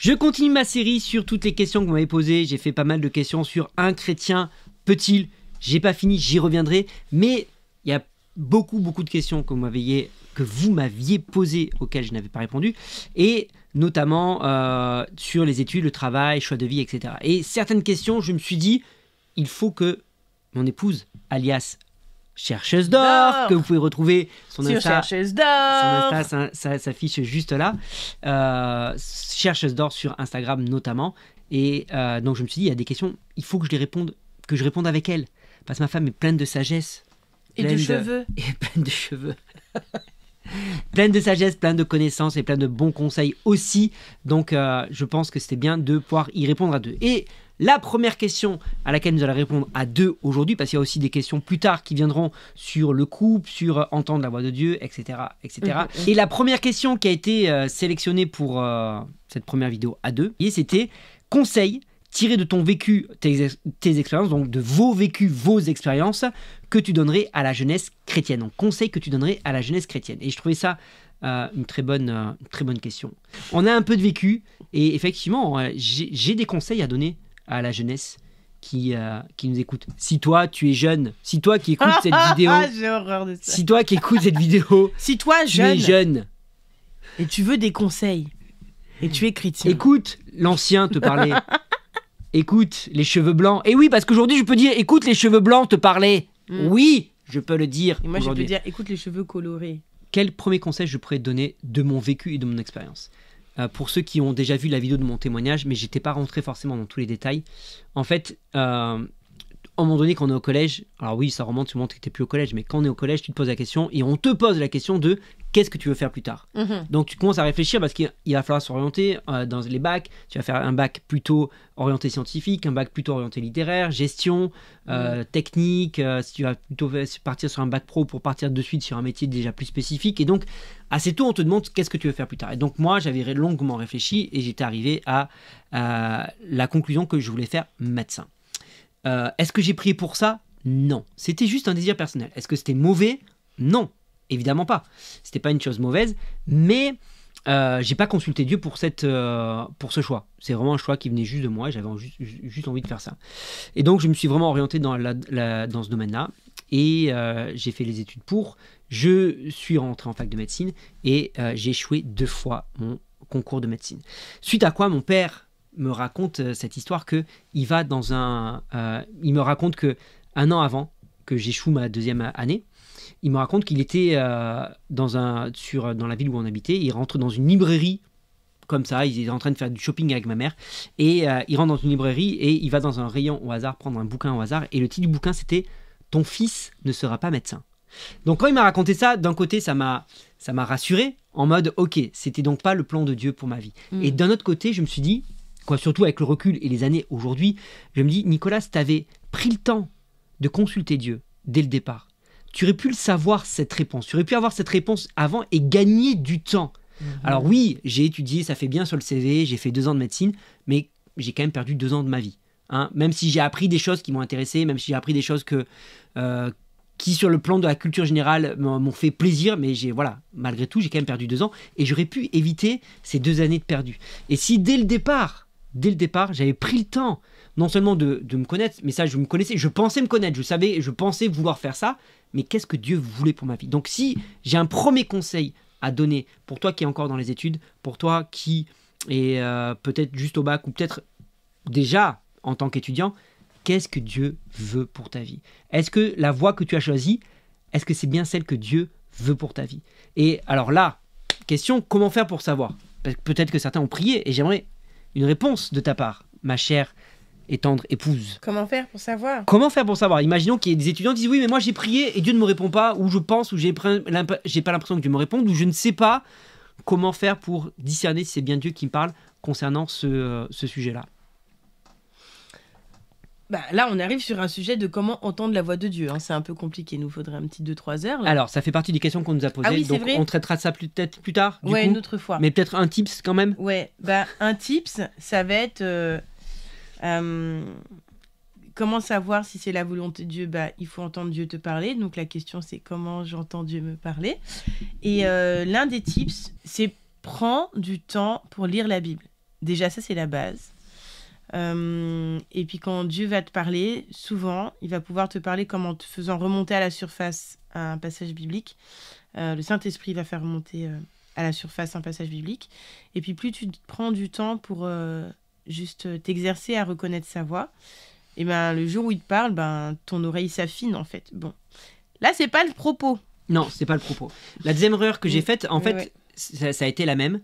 Je continue ma série sur toutes les questions que vous m'avez posées. J'ai fait pas mal de questions sur un chrétien peut-il. J'ai pas fini, j'y reviendrai. Mais il y a beaucoup de questions que vous m'aviez posées auxquelles je n'avais pas répondu. Et notamment sur les études, le travail, choix de vie, etc. Et certaines questions, je me suis dit, il faut que mon épouse, alias Chercheuse d'or, que vous pouvez retrouver son Insta. Chercheuse d'or. Son Insta, ça s'affiche juste là. Chercheuse d'or sur Instagram notamment. Et donc je me suis dit, il y a des questions, il faut que je réponde avec elle. Parce que ma femme est pleine de sagesse. Et de cheveux. Et pleine de cheveux. Pleine de sagesse, pleine de connaissances et plein de bons conseils aussi. Donc je pense que c'était bien de pouvoir y répondre à deux. Et la première question à laquelle nous allons répondre à deux aujourd'hui, parce qu'il y a aussi des questions plus tard qui viendront sur le couple, sur entendre la voix de Dieu, etc. etc. Et la première question qui a été sélectionnée pour cette première vidéo à deux, c'était conseil tiré de ton vécu, tes expériences, donc de vos vécus, vos expériences, que tu donnerais à la jeunesse chrétienne. Donc conseil que tu donnerais à la jeunesse chrétienne. Et je trouvais ça une très bonne question. On a un peu de vécu et effectivement, j'ai des conseils à donner à la jeunesse qui nous écoute. Si toi, tu es jeune, si toi qui écoutes cette vidéo, j'ai horreur de ça. Si toi qui écoutes cette vidéo, si toi, tu es jeune et tu veux des conseils et tu es chrétien, écoute l'ancien te parler. Écoute les cheveux blancs. Et oui, parce qu'aujourd'hui, je peux dire écoute les cheveux blancs te parler. Oui, je peux le dire. Et moi, je peux dire écoute les cheveux colorés. Quel premier conseil je pourrais donner de mon vécu et de mon expérience ? Pour ceux qui ont déjà vu la vidéo de mon témoignage, mais j'étais pas rentré forcément dans tous les détails. En fait, à un moment donné, quand on est au collège, alors oui, ça remonte, tu montres que tu n'es plus au collège, mais quand on est au collège, tu te poses la question et on te pose la question de qu'est-ce que tu veux faire plus tard. Donc tu commences à réfléchir parce qu'il va falloir s'orienter dans les bacs. Tu vas faire un bac plutôt orienté scientifique, un bac plutôt orienté littéraire, gestion, technique. Si tu vas plutôt partir sur un bac pro pour partir de suite sur un métier déjà plus spécifique. Et donc assez tôt, on te demande qu'est-ce que tu veux faire plus tard. Et donc moi, j'avais longuement réfléchi et j'étais arrivé à la conclusion que je voulais faire médecin. Est-ce que j'ai prié pour ça ? Non. C'était juste un désir personnel. Est-ce que c'était mauvais ? Non. Évidemment pas. C'était pas une chose mauvaise, mais j'ai pas consulté Dieu pour ce choix. C'est vraiment un choix qui venait juste de moi et j'avais juste envie de faire ça. Et donc je me suis vraiment orienté dans ce domaine-là et j'ai fait les études pour. Je suis rentré en fac de médecine et j'ai échoué 2 fois mon concours de médecine. Suite à quoi mon père me raconte cette histoire que il me raconte que 1 an avant que j'échoue ma 2e année, il me raconte qu'il était dans la ville où on habitait. Il rentre dans une librairie comme ça. Il est en train de faire du shopping avec ma mère. Et il rentre dans une librairie et il va dans un rayon au hasard, prendre un bouquin au hasard. Et le titre du bouquin, c'était « Ton fils ne sera pas médecin ». Donc quand il m'a raconté ça, d'un côté, ça m'a rassuré en mode « Ok, c'était donc pas le plan de Dieu pour ma vie ». Et d'un autre côté, je me suis dit, surtout avec le recul et les années aujourd'hui, je me dis « Nicolas, si tu avais pris le temps de consulter Dieu dès le départ, tu aurais pu le savoir, cette réponse. Tu aurais pu avoir cette réponse avant et gagner du temps. Alors oui, j'ai étudié, ça fait bien sur le CV, j'ai fait 2 ans de médecine, mais j'ai quand même perdu 2 ans de ma vie. Même si j'ai appris des choses qui m'ont intéressé, même si j'ai appris des choses qui, sur le plan de la culture générale, m'ont fait plaisir, mais malgré tout, j'ai quand même perdu 2 ans et j'aurais pu éviter ces 2 années de perdu. Et si dès le départ, j'avais pris le temps, non seulement de me connaître, mais ça, je me connaissais, je pensais me connaître, je pensais vouloir faire ça, mais qu'est-ce que Dieu voulait pour ma vie ? Donc si j'ai un premier conseil à donner pour toi qui es encore dans les études, pour toi qui est peut-être juste au bac ou peut-être déjà en tant qu'étudiant, qu'est-ce que Dieu veut pour ta vie ? Est-ce que la voie que tu as choisie, est-ce que c'est bien celle que Dieu veut pour ta vie ? Et alors là, question, comment faire pour savoir ? Peut-être que certains ont prié et j'aimerais une réponse de ta part, ma chère et tendre épouse. Comment faire pour savoir ? Imaginons qu'il y ait des étudiants qui disent oui, mais moi j'ai prié et Dieu ne me répond pas, ou je pense, ou j'ai pas l'impression que Dieu me réponde, ou je ne sais pas comment faire pour discerner si c'est bien Dieu qui me parle concernant ce sujet-là. Là, on arrive sur un sujet de comment entendre la voix de Dieu. C'est un peu compliqué, il nous faudrait un petit 2-3 heures. Là. Alors, ça fait partie des questions qu'on nous a posées, oui, donc vrai. On traitera de ça peut-être plus tard. Ouais, une autre fois. Mais peut-être un tips quand même. Ouais, un tips, ça va être comment savoir si c'est la volonté de Dieu. Il faut entendre Dieu te parler. Donc la question, c'est comment j'entends Dieu me parler. Et l'un des tips, c'est prends du temps pour lire la Bible. Déjà, ça, c'est la base. Et puis, quand Dieu va te parler, souvent, il va pouvoir te parler comme en te faisant remonter à la surface un passage biblique. Le Saint-Esprit va faire remonter à la surface un passage biblique. Et puis, plus tu prends du temps pour juste t'exercer à reconnaître sa voix, et ben, le jour où il te parle, ben, ton oreille s'affine, en fait. Bon, là, c'est pas le propos. Non, c'est pas le propos. La deuxième erreur que j'ai faite, en fait, ouais. ça a été la même.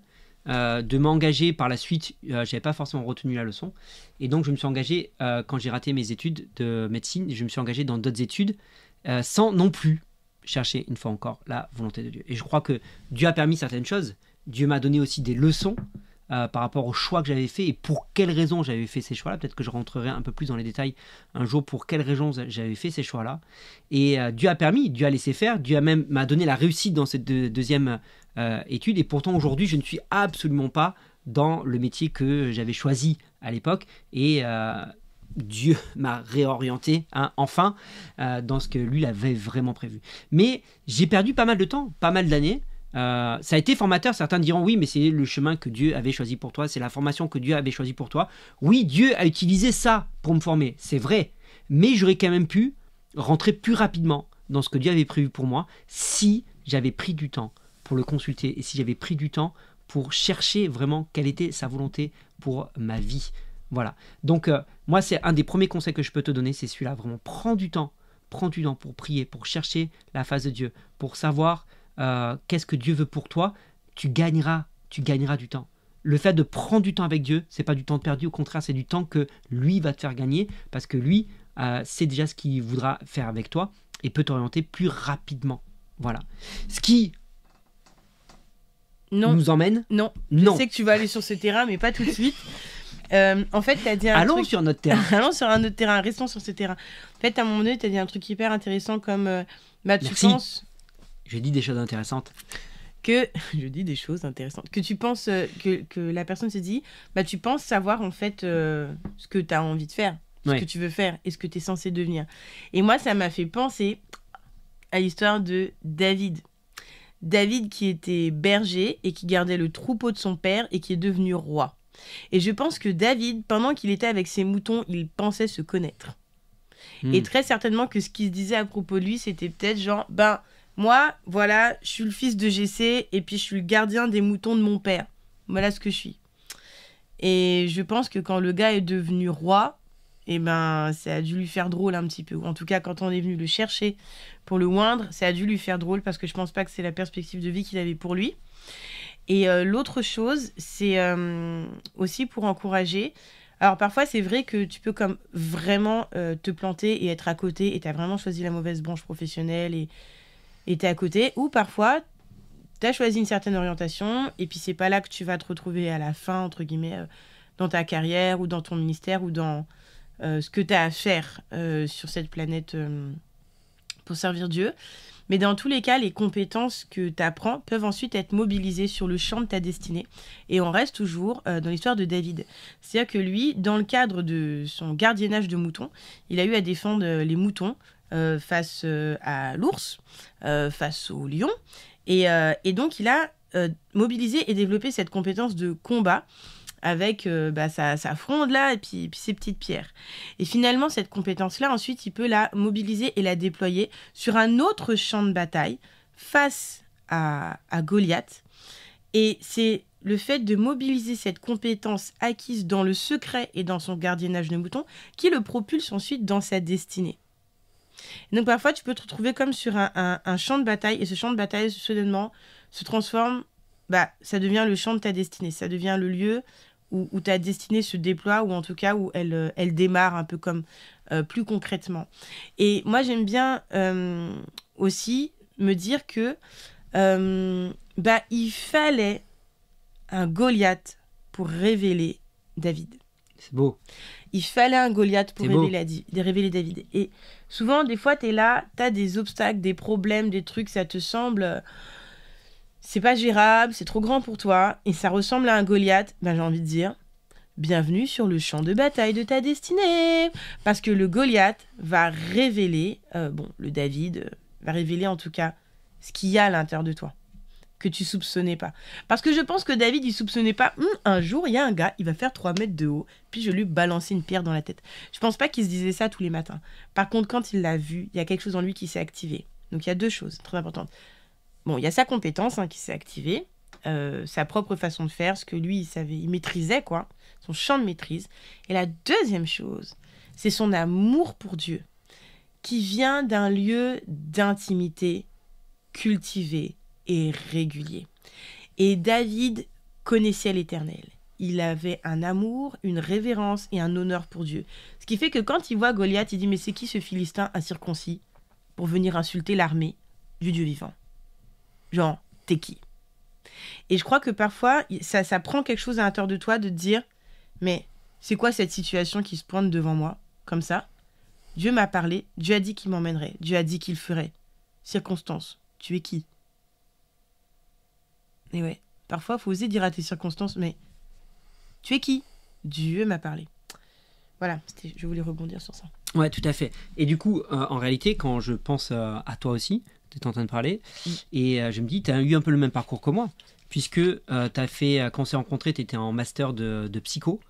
De m'engager par la suite, j'avais pas forcément retenu la leçon, et donc je me suis engagé quand j'ai raté mes études de médecine, je me suis engagé dans d'autres études sans non plus chercher une fois encore la volonté de Dieu. Et je crois que Dieu a permis certaines choses. Dieu m'a donné aussi des leçons par rapport aux choix que j'avais fait et pour quelles raisons j'avais fait ces choix-là. Peut-être que je rentrerai un peu plus dans les détails un jour pour quelles raisons j'avais fait ces choix-là. Et Dieu a permis, Dieu a laissé faire, Dieu m'a donné la réussite dans cette deuxième étude. Et pourtant aujourd'hui, je ne suis absolument pas dans le métier que j'avais choisi à l'époque. Et Dieu m'a réorienté, enfin, dans ce que lui avait vraiment prévu. Mais j'ai perdu pas mal de temps, pas mal d'années. Ça a été formateur, certains diront oui, mais c'est le chemin que Dieu avait choisi pour toi, c'est la formation que Dieu avait choisi pour toi. Oui, Dieu a utilisé ça pour me former, c'est vrai, mais j'aurais quand même pu rentrer plus rapidement dans ce que Dieu avait prévu pour moi si j'avais pris du temps pour le consulter et si j'avais pris du temps pour chercher vraiment quelle était sa volonté pour ma vie. Voilà, donc moi c'est un des premiers conseils que je peux te donner, c'est celui-là, vraiment prends du temps pour prier, pour chercher la face de Dieu, pour savoir qu'est-ce que Dieu veut pour toi, tu gagneras du temps. Le fait de prendre du temps avec Dieu, c'est pas du temps perdu, au contraire, c'est du temps que lui va te faire gagner, parce que lui sait déjà ce qu'il voudra faire avec toi et peut t'orienter plus rapidement. Voilà. Ce qui nous emmène. Non. Je sais que tu vas aller sur ce terrain, mais pas tout de suite. En fait, tu as dit Allons sur notre terrain. Allons sur un autre terrain, restons sur ce terrain. En fait, à un moment donné, tu as dit un truc hyper intéressant comme tu Merci. penses. Je dis des choses intéressantes. Je dis des choses intéressantes. Que tu penses que la personne se dit, tu penses savoir en fait ce que tu as envie de faire, ce que tu veux faire et ce que tu es censé devenir. Et moi, ça m'a fait penser à l'histoire de David. David qui était berger et qui gardait le troupeau de son père et qui est devenu roi. Et je pense que David, pendant qu'il était avec ses moutons, il pensait se connaître. Et très certainement que ce qu'il se disait à propos de lui, c'était peut-être genre, moi, voilà, je suis le fils de Jessé et puis je suis le gardien des moutons de mon père. Voilà ce que je suis. Et je pense que quand le gars est devenu roi, ça a dû lui faire drôle un petit peu. Ou en tout cas, quand on est venu le chercher pour le oindre, ça a dû lui faire drôle parce que je pense pas que c'est la perspective de vie qu'il avait pour lui. Et l'autre chose, c'est aussi pour encourager. Alors parfois, c'est vrai que tu peux comme vraiment te planter et être à côté et tu as vraiment choisi la mauvaise branche professionnelle et tu es à côté. Ou parfois, tu as choisi une certaine orientation et puis c'est pas là que tu vas te retrouver à la fin, entre guillemets, dans ta carrière ou dans ton ministère ou dans ce que tu as à faire sur cette planète pour servir Dieu. Mais dans tous les cas, les compétences que tu apprends peuvent ensuite être mobilisées sur le champ de ta destinée. Et on reste toujours dans l'histoire de David. C'est-à-dire que lui, dans le cadre de son gardiennage de moutons, il a eu à défendre les moutons face à l'ours, face au lion. Et donc, il a mobilisé et développé cette compétence de combat avec sa fronde là et puis ses petites pierres. Et finalement, cette compétence-là, ensuite, il peut la mobiliser et la déployer sur un autre champ de bataille face à Goliath. Et c'est le fait de mobiliser cette compétence acquise dans le secret et dans son gardiennage de moutons qui le propulse ensuite dans sa destinée. Et donc parfois, tu peux te retrouver comme sur un champ de bataille et ce champ de bataille, soudainement, se transforme, ça devient le champ de ta destinée. Ça devient le lieu où ta destinée se déploie ou en tout cas où elle démarre un peu comme plus concrètement. Et moi, j'aime bien aussi me dire que il fallait un Goliath pour révéler David. C'est beau. Il fallait un Goliath pour révéler David. Et souvent, des fois, tu es là, tu as des obstacles, des problèmes, des trucs, ça te semble... c'est pas gérable, c'est trop grand pour toi, et ça ressemble à un Goliath, j'ai envie de dire, bienvenue sur le champ de bataille de ta destinée. Parce que le Goliath va révéler, le David va révéler en tout cas ce qu'il y a à l'intérieur de toi. que tu soupçonnais pas. Parce que je pense que David, il soupçonnait pas, un jour, il y a un gars, il va faire 3 mètres de haut, puis je vais lui balancer une pierre dans la tête. Je pense pas qu'il se disait ça tous les matins. Par contre, quand il l'a vu, il y a quelque chose en lui qui s'est activé. Donc il y a 2 choses très importantes. Bon, il y a sa compétence qui s'est activée, sa propre façon de faire, ce que lui, il savait, il maîtrisait, quoi, son champ de maîtrise. Et la deuxième chose, c'est son amour pour Dieu, qui vient d'un lieu d'intimité cultivé et régulier. Et David connaissait l'Éternel. Il avait un amour, une révérence et un honneur pour Dieu. Ce qui fait que quand il voit Goliath, il dit « Mais c'est qui ce Philistin incirconcis pour venir insulter l'armée du Dieu vivant ?» Genre, t'es qui? Et je crois que parfois, ça prend quelque chose à l'intérieur de toi de te dire « Mais c'est quoi cette situation qui se pointe devant moi, comme ça? Dieu m'a parlé, Dieu a dit qu'il m'emmènerait, Dieu a dit qu'il ferait. Circonstance, tu es qui ?» Et ouais, parfois, il faut oser dire à tes circonstances, mais tu es qui? Dieu m'a parlé. Voilà, je voulais rebondir sur ça. Ouais, tout à fait. Et du coup, en réalité, quand je pense à toi aussi, tu es en train de parler, et je me dis, tu as eu un peu le même parcours que moi, puisque tu as fait, quand on s'est rencontrés, tu étais en master de psycho,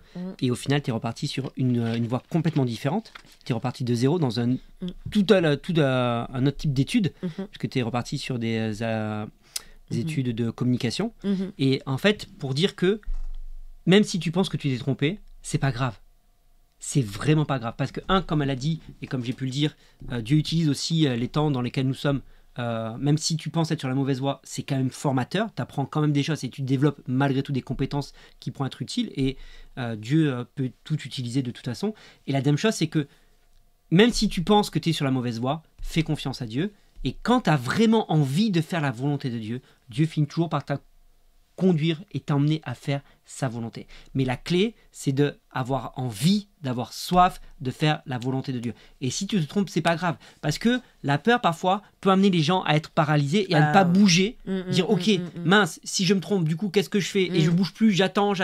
et au final, tu es reparti sur une voie complètement différente. Tu es reparti de zéro dans un autre type d'études, parce que tu es reparti sur des études de communication. Et en fait, pour dire que même si tu penses que tu t'es trompé, c'est pas grave. C'est vraiment pas grave. Parce que, comme elle a dit, et comme j'ai pu le dire, Dieu utilise aussi les temps dans lesquels nous sommes. Même si tu penses être sur la mauvaise voie, c'est quand même formateur. Tu apprends quand même des choses et tu développes malgré tout des compétences qui pourront être utiles. Et Dieu peut tout utiliser de toute façon. Et la deuxième chose, c'est que même si tu penses que tu es sur la mauvaise voie, fais confiance à Dieu. Et quand tu as vraiment envie de faire la volonté de Dieu, Dieu finit toujours par te conduire et t'emmener à faire sa volonté. Mais la clé, c'est d'avoir envie, d'avoir soif de faire la volonté de Dieu. Et si tu te trompes, c'est pas grave. Parce que la peur, parfois, peut amener les gens à être paralysés et à ne pas bouger. Dire, ok, mince, si je me trompe, du coup, qu'est-ce que je fais? Et je bouge plus, j'attends.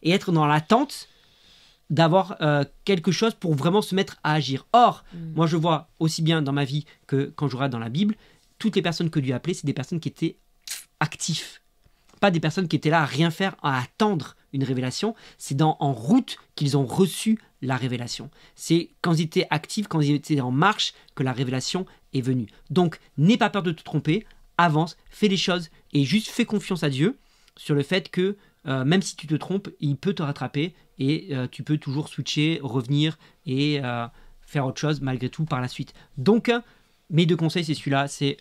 Et être dans l'attente d'avoir quelque chose pour vraiment se mettre à agir. Or, moi je vois aussi bien dans ma vie que quand je regarde dans la Bible, toutes les personnes que Dieu a appelées, c'est des personnes qui étaient actives. Pas des personnes qui étaient là à rien faire, à attendre une révélation. C'est en route qu'ils ont reçu la révélation. C'est quand ils étaient actifs, quand ils étaient en marche, que la révélation est venue. Donc, n'aie pas peur de te tromper, avance, fais les choses et juste fais confiance à Dieu sur le fait que même si tu te trompes, il peut te rattraper et tu peux toujours switcher, revenir et faire autre chose malgré tout par la suite. Donc, mes 2 conseils, c'est celui-là, c'est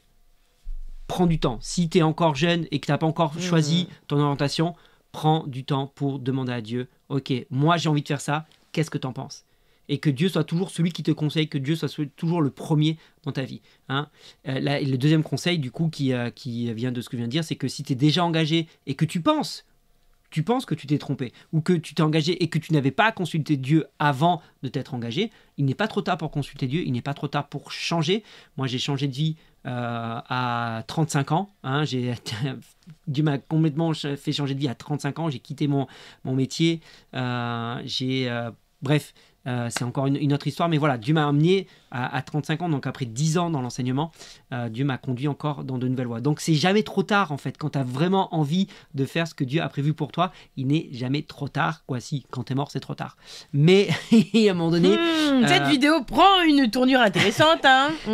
prends du temps. Si tu es encore jeune et que tu n'as pas encore choisi ton orientation, prends du temps pour demander à Dieu, ok, moi j'ai envie de faire ça, qu'est-ce que tu en penses? Et que Dieu soit toujours celui qui te conseille, que Dieu soit toujours le premier dans ta vie. Le deuxième conseil, du coup, qui vient de ce que je viens de dire, c'est que si tu es déjà engagé et que tu penses que tu t'es trompé ou que tu t'es engagé et que tu n'avais pas consulté Dieu avant de t'être engagé, il n'est pas trop tard pour consulter Dieu, il n'est pas trop tard pour changer. Moi, j'ai changé de vie à 35 ans. Dieu m'a complètement fait changer de vie à 35 ans. J'ai quitté mon métier. Bref, c'est encore une autre histoire. Mais voilà, Dieu m'a amené à 35 ans. Donc après 10 ans dans l'enseignement, Dieu m'a conduit encore dans de nouvelles voies. Donc c'est jamais trop tard en fait. Quand tu as vraiment envie de faire ce que Dieu a prévu pour toi, il n'est jamais trop tard. Quoi, si, quand tu es mort, c'est trop tard. Mais à un moment donné... Cette vidéo prend une tournure intéressante.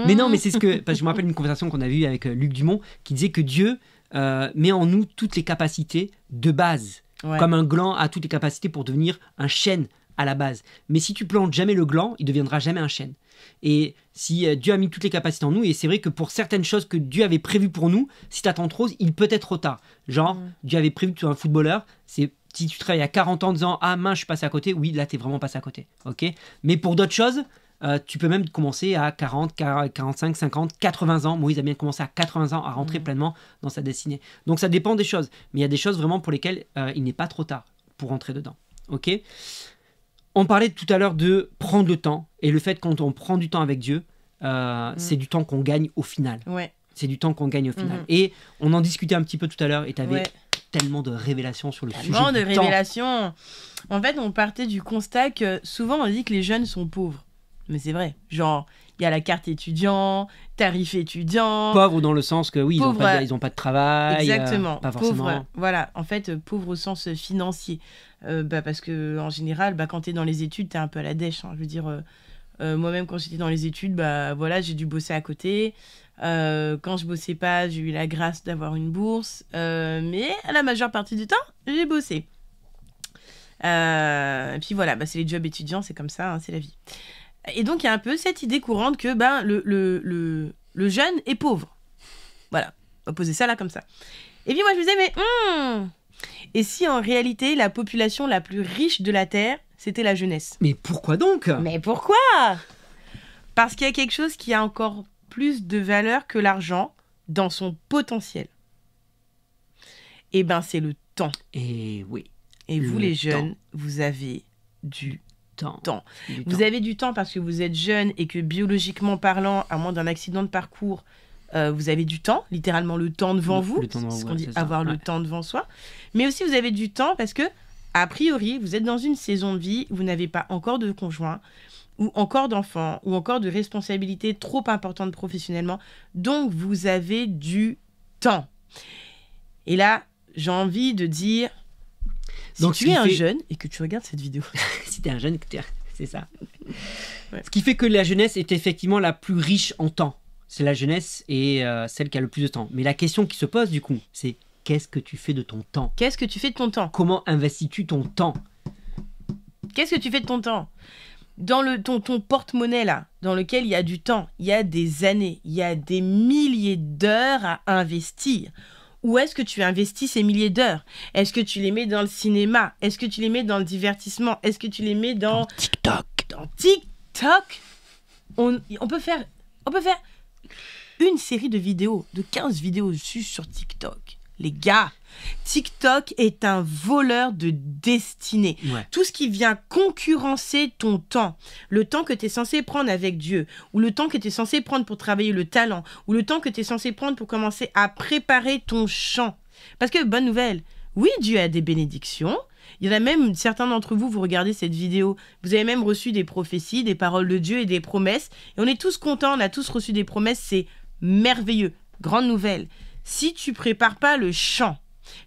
Mais non, mais c'est parce que je me rappelle une conversation qu'on a eue avec Luc Dumont qui disait que Dieu met en nous toutes les capacités de base. Ouais. Comme un gland a toutes les capacités pour devenir un chêne à la base. Mais si tu plantes jamais le gland, il deviendra jamais un chêne. Et si Dieu a mis toutes les capacités en nous, et c'est vrai que pour certaines choses que Dieu avait prévues pour nous, si tu attends trop, il peut être trop tard. Genre, Dieu avait prévu que tu sois un footballeur, si tu travailles à 40 ans en disant « Ah mince, je suis passé à côté », oui, là, tu es vraiment passé à côté. Okay, mais pour d'autres choses, tu peux même commencer à 40, 45, 50, 80 ans. Moïse a bien commencé à 80 ans à rentrer pleinement dans sa destinée. Donc ça dépend des choses. Mais il y a des choses vraiment pour lesquelles il n'est pas trop tard pour rentrer dedans. Ok ? On parlait tout à l'heure de prendre le temps. Et le fait quand on prend du temps avec Dieu, c'est du temps qu'on gagne au final. Ouais. C'est du temps qu'on gagne au final. Et on en discutait un petit peu tout à l'heure et tu avais tellement de révélations sur le sujet du temps. Tellement de révélations. En fait, on partait du constat que souvent on dit que les jeunes sont pauvres. Mais c'est vrai. Genre, il y a la carte étudiant, tarif étudiant. Pauvre dans le sens que, oui, ils Pauvre, n'ont pas de travail. Exactement. Pas forcément. Pauvre, voilà. En fait, pauvre au sens financier. Parce que en général, quand tu es dans les études, tu es un peu à la dèche. Hein. Je veux dire, moi-même, quand j'étais dans les études, voilà, j'ai dû bosser à côté. Quand je bossais pas, j'ai eu la grâce d'avoir une bourse. Mais à la majeure partie du temps, j'ai bossé. Et puis voilà, c'est les jobs étudiants, c'est comme ça, hein, c'est la vie. Et donc, il y a un peu cette idée courante que le jeune est pauvre. Voilà, on va poser ça là comme ça. Et puis moi, je me disais, mais et si en réalité, la population la plus riche de la Terre, c'était la jeunesse? Mais pourquoi donc? Mais pourquoi? Parce qu'il y a quelque chose qui a encore plus de valeur que l'argent dans son potentiel. Et c'est le temps. Et oui. Et vous, les jeunes, vous avez du temps. Vous avez du temps parce que vous êtes jeune et que biologiquement parlant, à moins d'un accident de parcours, vous avez du temps, littéralement le temps devant vous. C'est ce qu'on dit, avoir le temps devant soi. Mais aussi, vous avez du temps parce que, a priori, vous êtes dans une saison de vie où vous n'avez pas encore de conjoint, ou encore d'enfants, ou encore de responsabilités trop importantes professionnellement. Donc, vous avez du temps. Et là, j'ai envie de dire... Si tu es un jeune et que tu regardes cette vidéo... Si tu es un jeune, c'est ça. Ouais. Ce qui fait que la jeunesse est effectivement la plus riche en temps. C'est la jeunesse et celle qui a le plus de temps. Mais la question qui se pose du coup, c'est qu'est-ce que tu fais de ton temps? Qu'est-ce que tu fais de ton temps? Comment investis-tu ton temps? Qu'est-ce que tu fais de ton temps? Dans ton porte-monnaie là, dans lequel il y a du temps, il y a des années, il y a des milliers d'heures à investir. Où est-ce que tu investis ces milliers d'heures? Est-ce que tu les mets dans le cinéma? Est-ce que tu les mets dans le divertissement? Est-ce que tu les mets dans TikTok? Dans TikTok, on peut faire une série de vidéos, de 15 vidéos sur TikTok. Les gars, TikTok est un voleur de destinée. Ouais. Tout ce qui vient concurrencer ton temps, le temps que tu es censé prendre avec Dieu, ou le temps que tu es censé prendre pour travailler le talent, ou le temps que tu es censé prendre pour commencer à préparer ton chant. Parce que, bonne nouvelle, oui, Dieu a des bénédictions. Il y en a même, certains d'entre vous, vous regardez cette vidéo, vous avez même reçu des prophéties, des paroles de Dieu et des promesses. Et on est tous contents, on a tous reçu des promesses, c'est merveilleux. Grande nouvelle. Si tu prépares pas le champ,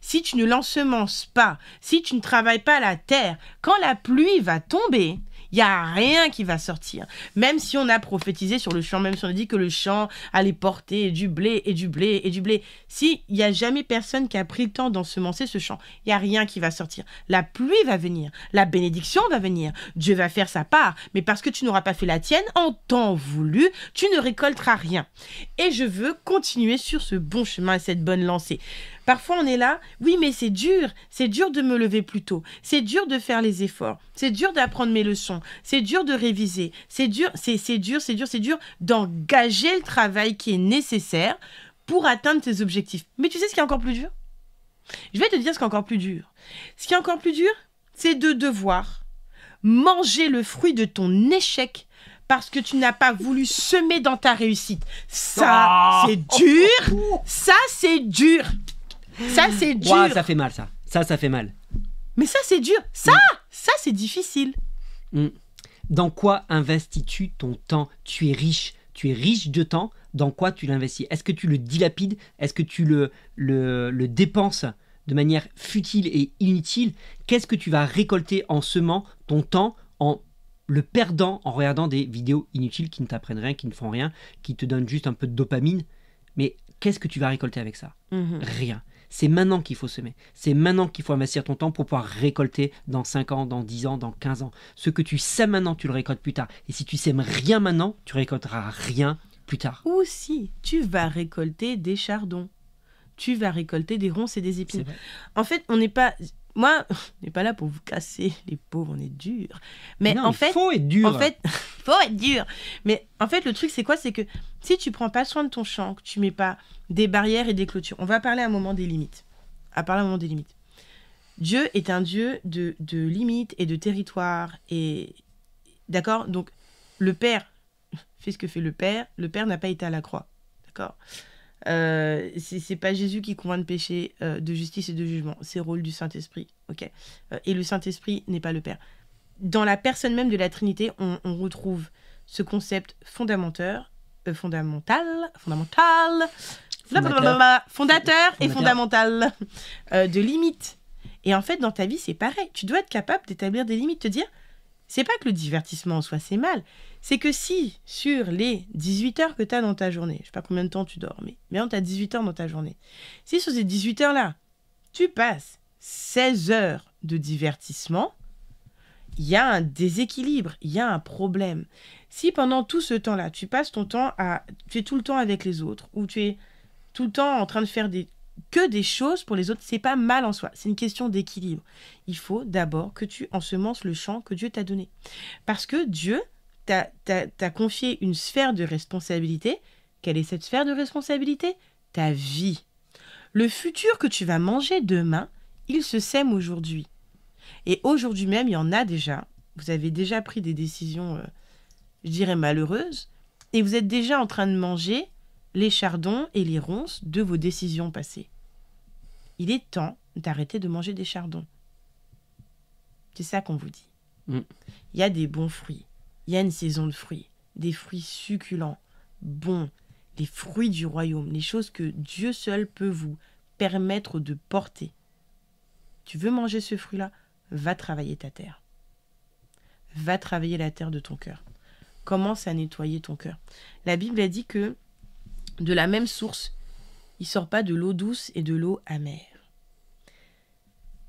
si tu ne l'ensemences pas, si tu ne travailles pas la terre, quand la pluie va tomber, il n'y a rien qui va sortir. Même si on a prophétisé sur le champ, même si on a dit que le champ allait porter du blé et du blé et du blé. Si il n'y a jamais personne qui a pris le temps d'ensemencer ce champ, il n'y a rien qui va sortir. La pluie va venir, la bénédiction va venir, Dieu va faire sa part. Mais parce que tu n'auras pas fait la tienne, en temps voulu, tu ne récolteras rien. Et je veux continuer sur ce bon chemin et cette bonne lancée. Parfois, on est là, oui, mais c'est dur de me lever plus tôt, c'est dur de faire les efforts, c'est dur d'apprendre mes leçons, c'est dur de réviser, c'est dur d'engager le travail qui est nécessaire pour atteindre tes objectifs. Mais tu sais ce qui est encore plus dur? Je vais te dire ce qui est encore plus dur. Ce qui est encore plus dur, c'est de devoir manger le fruit de ton échec parce que tu n'as pas voulu semer dans ta réussite. Ça, c'est dur. Ça, c'est dur. Ça, c'est dur. Wow, ça fait mal, ça. Ça fait mal. Mais ça, c'est dur. Ça, c'est difficile. Dans quoi investis-tu ton temps? Tu es riche de temps. Dans quoi tu l'investis? Est-ce que tu le dilapides? Est-ce que tu le dépenses de manière futile et inutile? Qu'est-ce que tu vas récolter en semant ton temps, en le perdant, en regardant des vidéos inutiles qui ne t'apprennent rien, qui ne font rien, qui te donnent juste un peu de dopamine? Mais qu'est-ce que tu vas récolter avec ça? Rien. C'est maintenant qu'il faut semer. C'est maintenant qu'il faut investir ton temps pour pouvoir récolter dans 5 ans, dans 10 ans, dans 15 ans. Ce que tu sèmes maintenant, tu le récoltes plus tard. Et si tu sèmes rien maintenant, tu récolteras rien plus tard. Ou si tu vas récolter des chardons. Tu vas récolter des ronces et des épines. En fait, on n'est pas là pour vous casser, les pauvres, on est dur. Mais non, en fait, faut être dur. En fait, faut être dur. Mais en fait, le truc, c'est quoi? C'est que si tu prends pas soin de ton champ, que tu mets pas des barrières et des clôtures, on va parler à un moment des limites. Dieu est un Dieu de limites et de territoires. Et d'accord? Donc, le Père fait ce que fait le Père. Le Père n'a pas été à la croix. D'accord? C'est pas Jésus qui convainc de péché, de justice et de jugement. C'est le rôle du Saint-Esprit. Okay. Et le Saint-Esprit n'est pas le Père. Dans la personne même de la Trinité, on retrouve ce concept fondateur et fondamental de limites. Et en fait, dans ta vie, c'est pareil. Tu dois être capable d'établir des limites, te dire, c'est pas que le divertissement en soi, c'est mal. C'est que si, sur les 18 heures que tu as dans ta journée, je sais pas combien de temps tu dors, mais tu as 18 heures dans ta journée. Si sur ces 18 heures-là, tu passes 16 heures de divertissement, il y a un déséquilibre, il y a un problème. Si pendant tout ce temps-là, tu passes ton temps tu es tout le temps avec les autres, ou tu es tout le temps en train de faire que des choses pour les autres, c'est pas mal en soi. C'est une question d'équilibre. Il faut d'abord que tu ensemences le champ que Dieu t'a donné. Parce que Dieu t'a confié une sphère de responsabilité. Quelle est cette sphère de responsabilité? Ta vie. Le futur que tu vas manger demain, il se sème aujourd'hui. Et aujourd'hui même, il y en a déjà. Vous avez déjà pris des décisions, je dirais, malheureuses. Et vous êtes déjà en train de manger les chardons et les ronces de vos décisions passées. Il est temps d'arrêter de manger des chardons. C'est ça qu'on vous dit. Il y a des bons fruits. Il y a une saison de fruits. Des fruits succulents, bons. Les fruits du royaume. Les choses que Dieu seul peut vous permettre de porter. Tu veux manger ce fruit-là? Va travailler ta terre. Va travailler la terre de ton cœur. Commence à nettoyer ton cœur. La Bible a dit que de la même source, il ne sort pas de l'eau douce et de l'eau amère.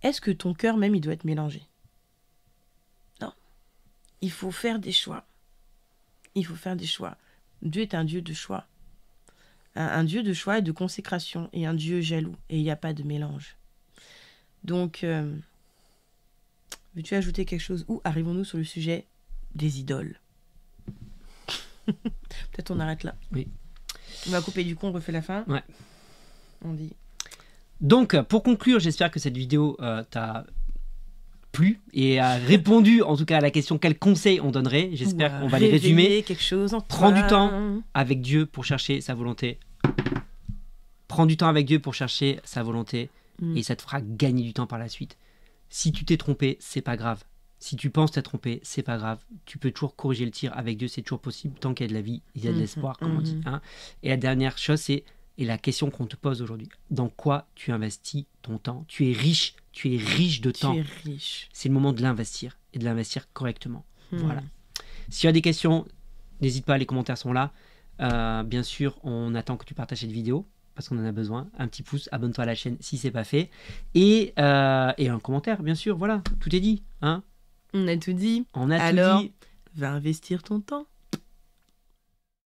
Est-ce que ton cœur même, il doit être mélangé? Non. Il faut faire des choix. Il faut faire des choix. Dieu est un Dieu de choix. Un Dieu de choix et de consécration. Et un Dieu jaloux. Et il n'y a pas de mélange. Donc, veux-tu ajouter quelque chose? Ou arrivons-nous sur le sujet des idoles? Peut-être on arrête là. Oui. On va couper du coup, on refait la fin. Ouais. On dit. Donc, pour conclure, j'espère que cette vidéo t'a plu et a répondu en tout cas à la question quels conseils on donnerait. J'espère qu'on va les résumer. Quelque chose en Prends du temps avec Dieu pour chercher sa volonté. Prends du temps avec Dieu pour chercher sa volonté et ça te fera gagner du temps par la suite. Si tu t'es trompé, c'est pas grave. Si tu penses t'être trompé, c'est pas grave. Tu peux toujours corriger le tir avec Dieu, c'est toujours possible. Tant qu'il y a de la vie, il y a de l'espoir, comme on dit. Hein. Et la dernière chose, c'est la question qu'on te pose aujourd'hui. Dans quoi tu investis ton temps? Tu es riche de temps. Tu es riche. C'est le moment de l'investir et de l'investir correctement. Voilà. Si tu as des questions, n'hésite pas, les commentaires sont là. Bien sûr, on attend que tu partages cette vidéo parce qu'on en a besoin. Un petit pouce, abonne-toi à la chaîne si c'est pas fait. Et un commentaire, bien sûr. Voilà, tout est dit. Hein. On a tout dit. On a Alors, tout dit. va investir ton temps.